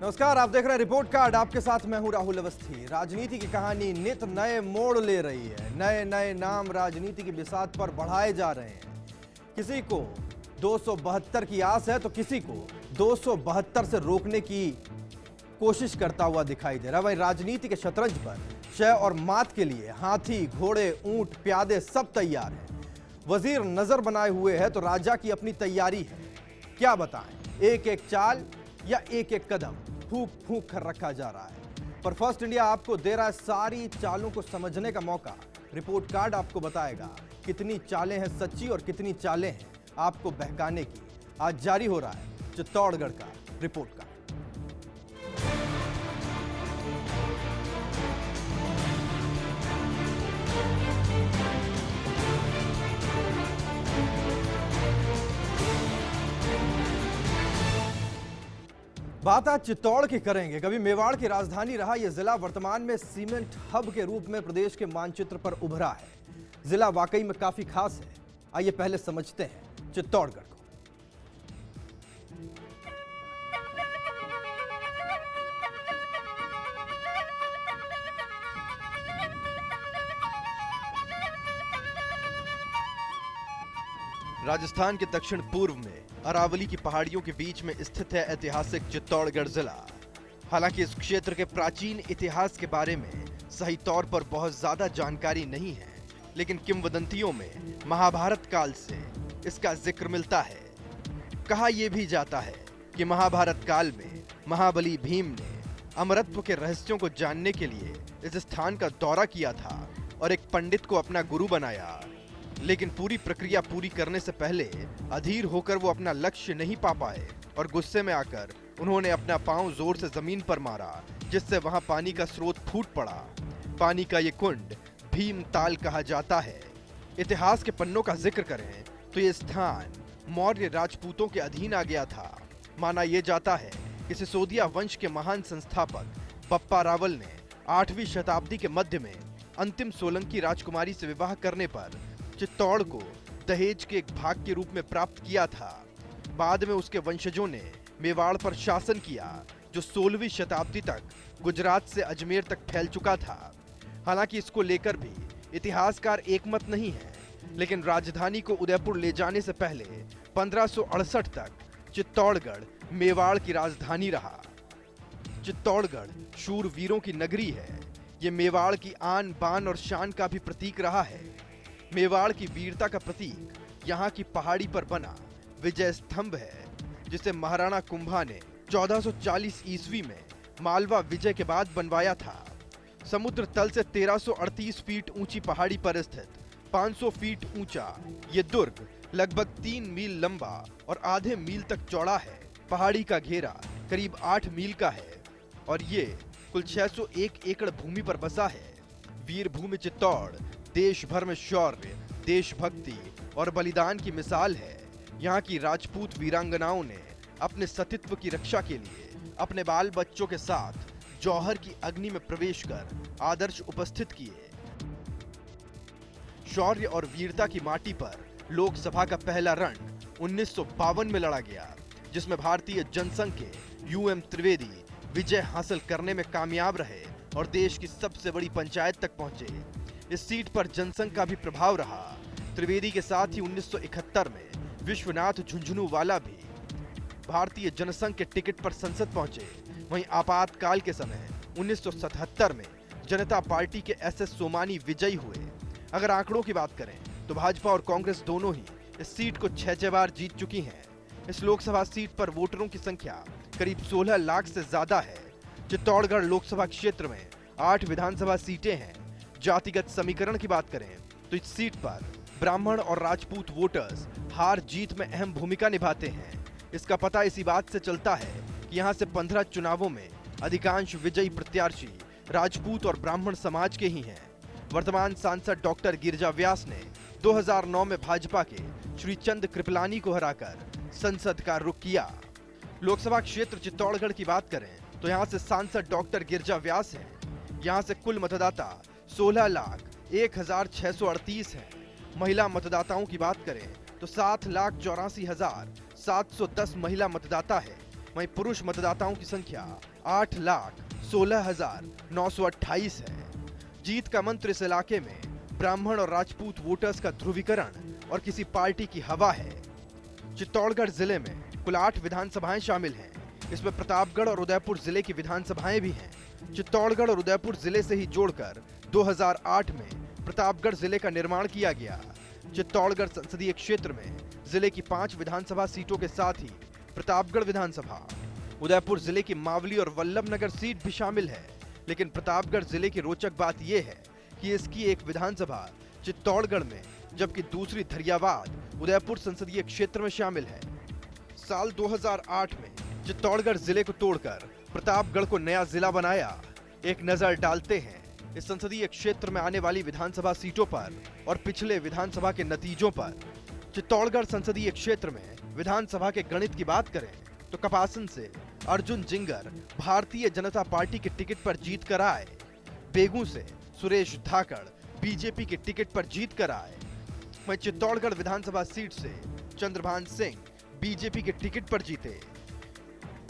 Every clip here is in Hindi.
नमस्कार, आप देख रहे हैं रिपोर्ट कार्ड। आपके साथ मैं हूं राहुल अवस्थी। राजनीति की कहानी नित नए मोड़ ले रही है। नए नए नाम राजनीति की बिसात पर बढ़ाए जा रहे हैं। किसी को 272 की आस है तो किसी को 272 से रोकने की कोशिश करता हुआ दिखाई दे रहा है। वही राजनीति के शतरंज पर जय और मात के लिए हाथी, घोड़े, ऊंट, प्यादे सब तैयार हैं। वजीर नजर बनाए हुए है तो राजा की अपनी तैयारी है। क्या बताएं, एक एक चाल या एक एक कदम फूंक फूंक कर रखा जा रहा है। पर फर्स्ट इंडिया आपको दे रहा है सारी चालों को समझने का मौका। रिपोर्ट कार्ड आपको बताएगा कितनी चालें हैं सच्ची और कितनी चालें हैं आपको बहकाने की। आज जारी हो रहा है चित्तौड़गढ़ का रिपोर्ट कार्ड। बात आज चित्तौड़ की करेंगे। कभी मेवाड़ की राजधानी रहा यह जिला वर्तमान में सीमेंट हब के रूप में प्रदेश के मानचित्र पर उभरा है। जिला वाकई में काफी खास है। आइए पहले समझते हैं चित्तौड़गढ़ को। राजस्थान के दक्षिण पूर्व में अरावली की पहाड़ियों के बीच में स्थित है ऐतिहासिक चित्तौड़गढ़ जिला। हालांकि इस क्षेत्र के प्राचीन इतिहास के बारे में सही तौर पर बहुत ज्यादा जानकारी नहीं है, लेकिन किंवदंतियों में महाभारत काल से इसका जिक्र मिलता है। कहा यह भी जाता है कि महाभारत काल में महाबली भीम ने अमरत्व के रहस्यों को जानने के लिए इस स्थान का दौरा किया था और एक पंडित को अपना गुरु बनाया। लेकिन पूरी प्रक्रिया पूरी करने से पहले अधीर होकर वो अपना लक्ष्य नहीं पा पाए और गुस्से में आकर उन्होंने अपना पांव जोर से जमीन पर मारा, जिससे वहां पानी का स्रोत फूट पड़ा। पानी का ये कुंड भीम ताल कहा जाता है। इतिहास के पन्नों का जिक्र करें तो ये स्थान मौर्य राजपूतों के अधीन आ गया था। माना यह जाता है कि सिसोदिया वंश के महान संस्थापक बप्पा रावल ने 8वीं शताब्दी के मध्य में अंतिम सोलंकी राजकुमारी से विवाह करने पर चित्तौड़ को दहेज के एक भाग के रूप में प्राप्त किया था। बाद में उसके वंशजों ने मेवाड़ पर शासन किया, जो 16वीं शताब्दी तक गुजरात से अजमेर तक फैल चुका था। हालांकि इसको लेकर भी इतिहासकार एकमत नहीं है, लेकिन राजधानी को उदयपुर ले जाने से पहले 1568 तक चित्तौड़गढ़ मेवाड़ की राजधानी रहा। चित्तौड़गढ़ शूरवीरों की नगरी है। ये मेवाड़ की आन बान और शान का भी प्रतीक रहा है। मेवाड़ की वीरता का प्रतीक यहाँ की पहाड़ी पर बना विजय स्तंभ है, जिसे महाराणा कुंभा ने 1440 ईस्वी में मालवा विजय के बाद बनवाया था। समुद्र तल से 1338 फीट ऊंची पहाड़ी पर स्थित 500 फीट ऊंचा ये दुर्ग लगभग 3 मील लंबा और आधे मील तक चौड़ा है। पहाड़ी का घेरा करीब 8 मील का है और ये कुल 601 एकड़ भूमि पर बसा है। वीर भूमि चित्तौड़ देश भर में शौर्य, देशभक्ति और बलिदान की मिसाल है। यहाँ की राजपूत वीरांगनाओं ने अपने सतीत्व की रक्षा के लिए अपने बाल बच्चों के साथ जौहर की अग्नि में प्रवेश कर आदर्श उपस्थित किए। शौर्य और वीरता की माटी पर लोकसभा का पहला रण 1952 में लड़ा गया, जिसमें भारतीय जनसंघ के यूएम त्रिवेदी विजय हासिल करने में कामयाब रहे और देश की सबसे बड़ी पंचायत तक पहुंचे। इस सीट पर जनसंघ का भी प्रभाव रहा। त्रिवेदी के साथ ही 1971 में विश्वनाथ झुंझुनूवाला भी भारतीय जनसंघ के टिकट पर संसद पहुंचे। वहीं आपातकाल के समय 1977 में जनता पार्टी के एसएस सोमानी विजयी हुए। अगर आंकड़ों की बात करें तो भाजपा और कांग्रेस दोनों ही इस सीट को 6 बार जीत चुकी हैं। इस लोकसभा सीट पर वोटरों की संख्या करीब 16 लाख से ज्यादा है। चित्तौड़गढ़ लोकसभा क्षेत्र में 8 विधानसभा सीटें हैं। जातिगत समीकरण की बात करें तो इस सीट पर ब्राह्मण और राजपूत वोटर्स हार जीत में अहम भूमिका निभाते हैं। इसका पता इसी बात से चलता है कि यहाँ से 15 चुनावों में अधिकांश विजयी प्रत्याशी राजपूत और ब्राह्मण समाज के ही हैं। वर्तमान सांसद डॉक्टर गिरिजा व्यास ने 2009 में भाजपा के श्री चंद कृपलानी को हराकर संसद का रुख किया। लोकसभा क्षेत्र चित्तौड़गढ़ की बात करें तो यहां से सांसद डॉक्टर गिरिजा व्यास हैं। यहां से कुल मतदाता 16,01,638 हैं। महिला मतदाताओं की बात करें तो 7,84,710 महिला मतदाता है। वहीं पुरुष मतदाताओं की संख्या 8,16,928 है। जीत का मंत्र इस इलाके में ब्राह्मण और राजपूत वोटर्स का ध्रुवीकरण और किसी पार्टी की हवा है। चित्तौड़गढ़ जिले में कुल 8 विधानसभाएं शामिल हैं। इसमें प्रतापगढ़ और उदयपुर जिले की विधानसभाएं भी हैं। चित्तौड़गढ़ और उदयपुर जिले से ही जोड़कर 2008 में प्रतापगढ़ जिले का निर्माण किया गया। चित्तौड़गढ़ संसदीय क्षेत्र में जिले की 5 विधानसभा सीटों के साथ ही प्रतापगढ़ विधानसभा, उदयपुर जिले की मावली और वल्लभनगर सीट भी शामिल है। लेकिन प्रतापगढ़ जिले की रोचक बात यह है कि इसकी एक विधानसभा चित्तौड़गढ़ में जबकि दूसरी धरियावाद उदयपुर संसदीय क्षेत्र में शामिल है। साल 2008 में चित्तौड़गढ़ जिले को तोड़कर प्रतापगढ़ को नया जिला बनाया। एक नजर डालते हैं इस संसदीय क्षेत्र में आने वाली विधानसभा सीटों पर और पिछले विधानसभा के नतीजों पर। चित्तौड़गढ़ संसदीय क्षेत्र में विधानसभा के गणित की बात करें तो कपासन से अर्जुन जिंगर भारतीय जनता पार्टी के टिकट पर जीत कर आए। बेगू से सुरेश धाकड़ बीजेपी के टिकट पर जीत कर आए। वहीं चित्तौड़गढ़ विधानसभा सीट से चंद्रभान सिंह बीजेपी के टिकट पर जीते।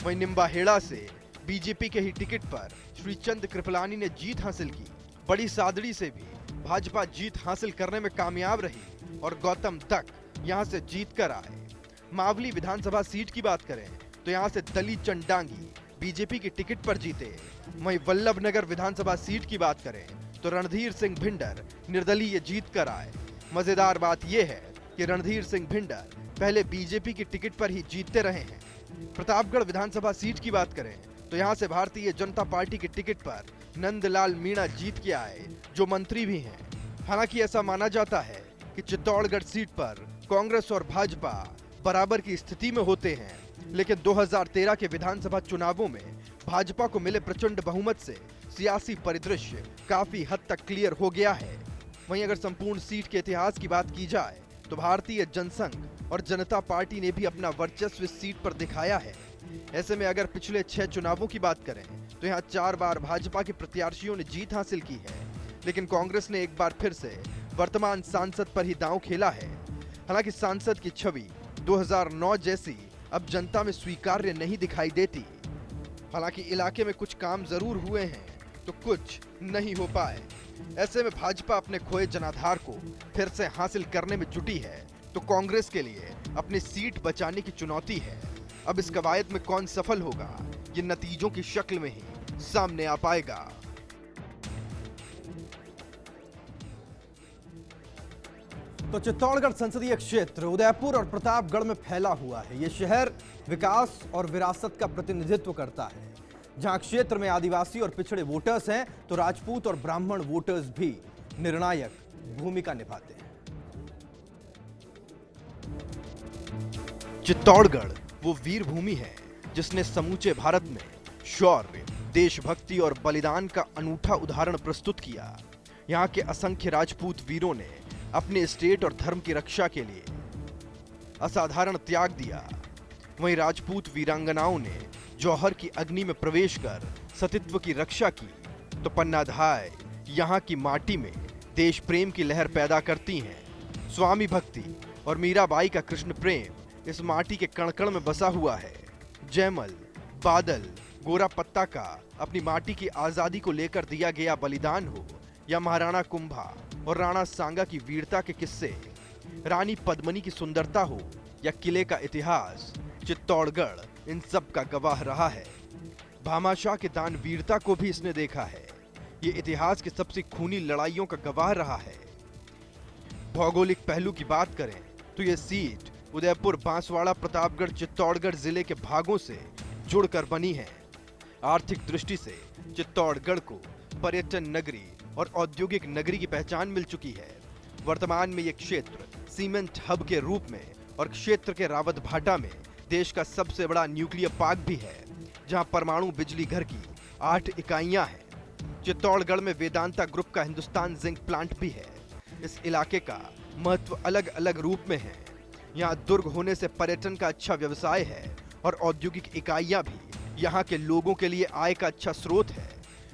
वहीं निम्बाहेड़ा से बीजेपी के ही टिकट पर श्री चंद कृपलानी ने जीत हासिल की। बड़ी सादड़ी से भी भाजपा जीत हासिल करने में कामयाब रही और गौतम तक यहां से जीत कर आए। मावली विधानसभा सीट की बात करें तो यहां से दली चंडांगी बीजेपी के टिकट पर जीते। वहीं वल्लभनगर विधानसभा सीट की बात करें तो रणधीर सिंह भिंडर निर्दलीय जीत कर आए। मजेदार बात यह है कि रणधीर सिंह भिंडर पहले बीजेपी की टिकट पर ही जीतते रहे हैं। प्रतापगढ़ विधानसभा सीट की बात करें तो यहां से भारतीय जनता पार्टी के टिकट पर नंदलाल मीणा जीत के आए, जो मंत्री भी हैं। हालांकि ऐसा माना जाता है कि चित्तौड़गढ़ सीट पर कांग्रेस और भाजपा बराबर की स्थिति में होते हैं, लेकिन 2013 के विधानसभा चुनावों में भाजपा को मिले प्रचंड बहुमत से सियासी परिदृश्य काफी हद तक क्लियर हो गया है। वहीं अगर संपूर्ण सीट के इतिहास की बात की जाए तो भारतीय जनसंघ और जनता पार्टी ने भी अपना वर्चस्व इस सीट पर दिखाया है। ऐसे में अगर पिछले 6 चुनावों की बात करें तो यहाँ 4 बार भाजपा के प्रत्याशियों ने जीत हासिल की है, लेकिन कांग्रेस ने एक बार फिर से वर्तमान सांसद पर ही दांव खेला है। हालांकि सांसद की छवि 2009 जैसी अब जनता में स्वीकार्य नहीं दिखाई देती। हालांकि इलाके में कुछ काम जरूर हुए हैं तो कुछ नहीं हो पाए। ऐसे में भाजपा अपने खोए जनाधार को फिर से हासिल करने में जुटी है तो कांग्रेस के लिए अपनी सीट बचाने की चुनौती है। अब इस कवायद में कौन सफल होगा ये नतीजों की शक्ल में ही सामने आ पाएगा। तो चित्तौड़गढ़ संसदीय क्षेत्र उदयपुर और प्रतापगढ़ में फैला हुआ है। ये शहर विकास और विरासत का प्रतिनिधित्व करता है। जहां क्षेत्र में आदिवासी और पिछड़े वोटर्स हैं तो राजपूत और ब्राह्मण वोटर्स भी निर्णायक भूमिका निभाते हैं। चित्तौड़गढ़ वो वीर भूमि है जिसने समूचे भारत में शौर्य, देशभक्ति और बलिदान का अनूठा उदाहरण प्रस्तुत किया। यहाँ के असंख्य राजपूत वीरों ने अपने स्टेट और धर्म की रक्षा के लिए असाधारण त्याग दिया। वहीं राजपूत वीरांगनाओं ने जौहर की अग्नि में प्रवेश कर सतीत्व की रक्षा की तो पन्नाधाय यहाँ की माटी में देश प्रेम की लहर पैदा करती हैं। स्वामी भक्ति और मीराबाई का कृष्ण प्रेम इस माटी के कण-कण में बसा हुआ है। जयमल, बादल, गोरा पत्ता का अपनी माटी की आजादी को लेकर दिया गया बलिदान हो या महाराणा कुंभा और राणा सांगा की वीरता के किस्से, रानी पद्मिनी की सुंदरता हो या किले का इतिहास, चित्तौड़गढ़ इन सब का गवाह रहा है। भामाशाह के दान वीरता को भी इसने देखा है। ये इतिहास की सबसे खूनी लड़ाइयों का गवाह रहा है। भौगोलिक पहलू की बात करें तो ये सीट उदयपुर, बांसवाड़ा, प्रतापगढ़, चित्तौड़गढ़ जिले के भागों से जुड़कर बनी है। आर्थिक दृष्टि से चित्तौड़गढ़ को पर्यटन नगरी और औद्योगिक नगरी की पहचान मिल चुकी है। वर्तमान में ये क्षेत्र सीमेंट हब के रूप में और क्षेत्र के रावतभाटा में देश का सबसे बड़ा न्यूक्लियर पार्क भी है, जहां परमाणु बिजली घर की 8 इकाइयां हैं। चित्तौड़गढ़ में वेदांता ग्रुप का हिंदुस्तान जिंक प्लांट भी है। इस इलाके का महत्व अलग अलग रूप में है। यहाँ दुर्ग होने से पर्यटन का अच्छा व्यवसाय है और औद्योगिक इकाइयां भी यहाँ के लोगों के लिए आय का अच्छा स्रोत है।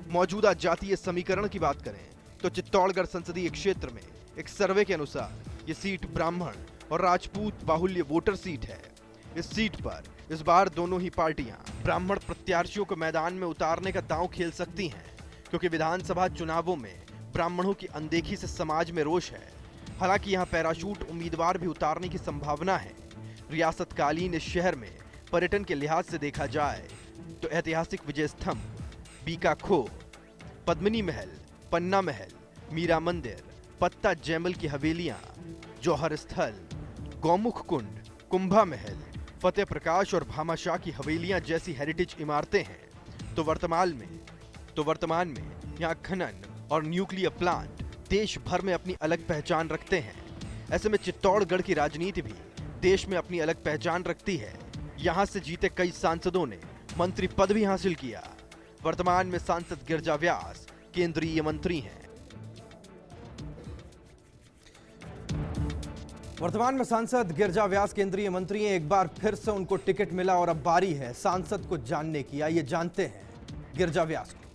मौजूदा जातीय समीकरण की बात करें तो चित्तौड़गढ़ संसदीय क्षेत्र में एक सर्वे के अनुसार ये सीट ब्राह्मण और राजपूत बाहुल्य वोटर सीट है। इस सीट पर इस बार दोनों ही पार्टियां ब्राह्मण प्रत्याशियों को मैदान में उतारने का दांव खेल सकती हैं, क्योंकि विधानसभा चुनावों में ब्राह्मणों की अनदेखी से समाज में रोष है। हालांकि यहां पैराशूट उम्मीदवार भी उतारने की संभावना है। रियासतकालीन इस शहर में पर्यटन के लिहाज से देखा जाए तो ऐतिहासिक विजय स्तंभ, बीका खो, पद्मिनी महल, पन्ना महल, मीरा मंदिर, पत्ता जैमल की हवेलियां, जौहर स्थल, गौमुख कुंड, कुंभा महल, फतेह प्रकाश और भामाशाह की हवेलियां जैसी हेरिटेज इमारतें हैं। तो वर्तमान में यहाँ खनन और न्यूक्लियर प्लांट देश भर में अपनी अलग पहचान रखते हैं। ऐसे में चित्तौड़गढ़ की राजनीति भी देश में अपनी अलग पहचान रखती है। यहाँ से जीते कई सांसदों ने मंत्री पद भी हासिल किया। वर्तमान में सांसद गिरजा व्यास केंद्रीय मंत्री हैं। वर्तमान में सांसद गिरजा व्यास केंद्रीय मंत्री हैं। एक बार फिर से उनको टिकट मिला और अब बारी है सांसद को जानने की। आइए जानते हैं गिरजा व्यास को।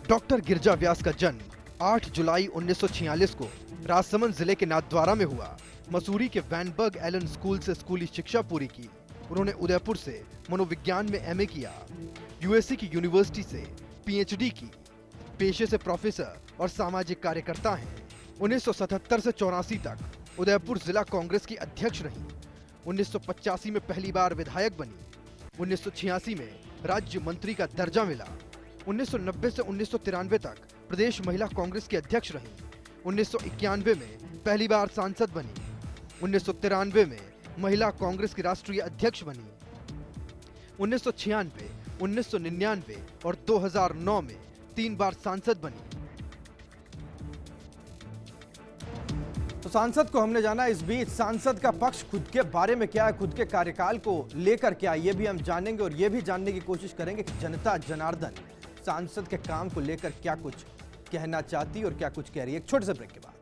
डॉक्टर गिरजा व्यास का जन्म 8 जुलाई 1946 को राजसमंद जिले के नाथद्वारा में हुआ। मसूरी के वैनबर्ग एलन स्कूल से स्कूली शिक्षा पूरी की। उन्होंने उदयपुर से मनोविज्ञान में एमए किया। यूएससी की यूनिवर्सिटी से पीएचडी की। पेशे से प्रोफेसर और सामाजिक कार्यकर्ता हैं। 1977 से 84 तक उदयपुर जिला कांग्रेस की अध्यक्ष रहीं। 1985 में पहली बार विधायक बनी। 1986 में राज्य मंत्री का दर्जा मिला। 1990 से 1993 तक प्रदेश महिला कांग्रेस की अध्यक्ष रहीं। 1991 में पहली बार सांसद बनी। 1993 में महिला कांग्रेस की राष्ट्रीय अध्यक्ष बनी। 1996, 1999 और 2009 में 3 बार सांसद बनी। तो सांसद को हमने जाना। इस बीच सांसद का पक्ष खुद के बारे में क्या है, खुद के कार्यकाल को लेकर क्या, ये भी हम जानेंगे और ये भी जानने की कोशिश करेंगे कि जनता जनार्दन सांसद के काम को लेकर क्या कुछ कहना चाहती और क्या कुछ कह रही है। एक छोटे से ब्रेक के बाद।